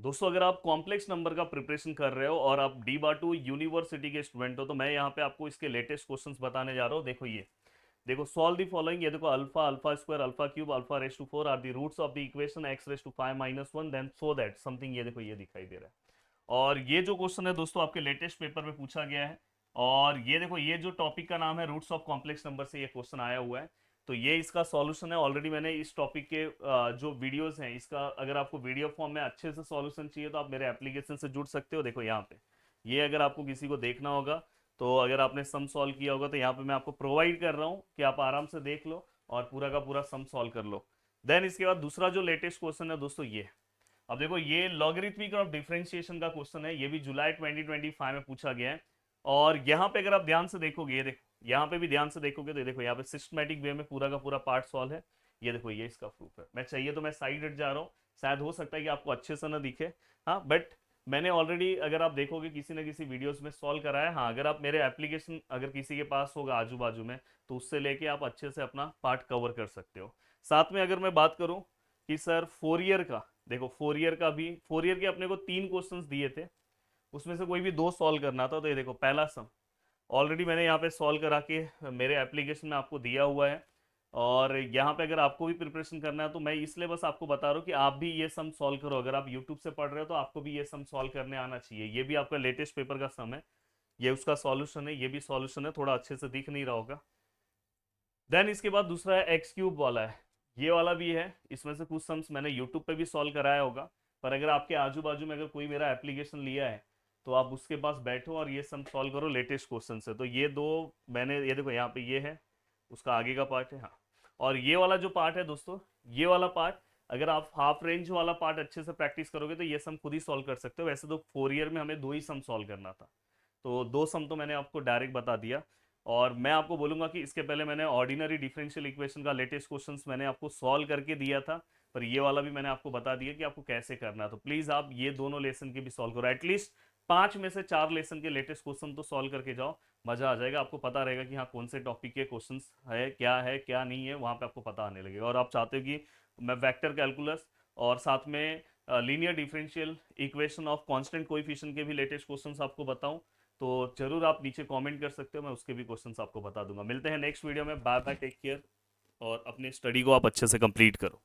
दोस्तों अगर आप कॉम्प्लेक्स नंबर का प्रिपरेशन कर रहे हो और आप डी बाटू यूनिवर्सिटी के स्टूडेंट हो तो मैं यहाँ पे आपको इसके लेटेस्ट क्वेश्चंस बताने जा रहा हूँ। देखो ये देखो, सॉल्व दी फॉलोइंग। ये देखो, alpha, alpha square, alpha cube, alpha raise to 4 are the roots of the equation x raise to 5 minus 1 then so that something. ये देखो, ये दिखाई दे रहा है। और ये जो क्वेश्चन है दोस्तों आपके लेटेस्ट पेपर में पूछा गया है। और ये देखो, ये जो टॉपिक का नाम है रूट्स ऑफ कॉम्प्लेक्स नंबर से ये क्वेश्चन आया हुआ है। तो ये इसका सॉल्यूशन है। ऑलरेडी मैंने इस टॉपिक के जो वीडियोस हैं इसका, अगर आपको वीडियो फॉर्म में अच्छे से सॉल्यूशन चाहिए तो आप मेरे एप्लीकेशन से जुड़ सकते हो। देखो यहाँ पे, ये अगर आपको किसी को देखना होगा तो अगर आपने सम सॉल्व किया होगा तो यहाँ पे मैं आपको प्रोवाइड कर रहा हूँ कि आप आराम से देख लो और पूरा का पूरा सम सॉल्व कर लो। देन इसके बाद दूसरा जो लेटेस्ट क्वेश्चन है दोस्तों, ये अब देखो, ये लॉगरिथमिक ऑफ डिफरेंशिएशन का क्वेश्चन है। ये भी जुलाई 2025 में पूछा गया है। और यहाँ पे अगर आप ध्यान से देखोगे, ये देखो यहाँ पे भी ध्यान से देखोगे तो ये देखो यहाँ पे सिस्टमेटिक वे में पूरा का पूरा पार्ट सॉल्व है। ये देखो, ये इसका प्रूफ है। मैं चाहिए तो मैं साइड हट जा रहा हूँ, शायद हो सकता है कि आपको अच्छे से ना दिखे। हाँ, बट मैंने ऑलरेडी, अगर आप देखोगे, किसी ना किसी वीडियोस में सॉल्व कराया है। हाँ, अगर आप मेरे एप्लीकेशन अगर किसी के पास होगा आजू बाजू में तो उससे लेके आप अच्छे से अपना पार्ट कवर कर सकते हो। साथ में अगर मैं बात करूं कि सर फोरियर का, देखो फोरियर का भी, फोरियर के अपने को 3 क्वेश्चंस दिए थे, उसमें से कोई भी 2 सॉल्व करना था। तो ये देखो, पहला सम ऑलरेडी मैंने यहाँ पे सॉल्व करा के मेरे एप्लीकेशन में आपको दिया हुआ है। और यहाँ पे अगर आपको भी प्रिपरेशन करना है तो मैं इसलिए बस आपको बता रहा हूँ कि आप भी ये सम सॉल्व करो। अगर आप यूट्यूब से पढ़ रहे हो तो आपको भी ये सम सॉल्व करने आना चाहिए। ये भी आपका लेटेस्ट पेपर का सम है, ये उसका सॉल्यूशन है, ये भी सॉल्यूशन है। थोड़ा अच्छे से दिख नहीं रहा होगा। देन इसके बाद दूसरा है एक्स क्यूब वाला है। ये वाला भी है। इसमें से कुछ सम्स मैंने यूट्यूब पे भी सॉल्व कराया होगा। पर अगर आपके आजू बाजू में अगर कोई मेरा एप्लीकेशन लिया है तो आप उसके पास बैठो और ये सम सॉल्व करो लेटेस्ट क्वेश्चन से। तो ये दो मैंने, ये देखो यहाँ पे ये है, उसका आगे का पार्ट है। हाँ, और ये वाला जो पार्ट है दोस्तों, ये वाला पार्ट अगर आप हाफ रेंज वाला पार्ट अच्छे से प्रैक्टिस करोगे तो ये सम खुद ही सॉल्व कर सकते हो। वैसे तो 4 ईयर में हमें 2 ही सम सॉल्व करना था, तो 2 सम तो मैंने आपको डायरेक्ट बता दिया। और मैं आपको बोलूंगा कि इसके पहले मैंने ऑर्डिनरी डिफरेंशियल इक्वेशन का लेटेस्ट क्वेश्चंस मैंने आपको सॉल्व करके दिया था। पर ये वाला भी मैंने आपको बता दिया कि आपको कैसे करना है। तो प्लीज आप ये दोनों लेसन के भी सॉल्व करो। एटलीस्ट 5 में से 4 लेसन के लेटेस्ट क्वेश्चन तो सॉल्व करके जाओ। मजा आ जाएगा, आपको पता रहेगा कि हाँ कौन से टॉपिक के क्वेश्चंस है क्या नहीं है, वहां पे आपको पता आने लगेगा। और आप चाहते हो कि मैं वेक्टर कैलकुलस और साथ में linear differential equation of constant coefficient के भी लेटेस्ट क्वेश्चंस आपको बताऊं तो जरूर आप नीचे कमेंट कर सकते हो, मैं उसके भी क्वेश्चंस आपको बता दूंगा। मिलते हैं नेक्स्ट वीडियो में। बाय बाय, टेक केयर और अपनी स्टडी को आप अच्छे से कंप्लीट करो।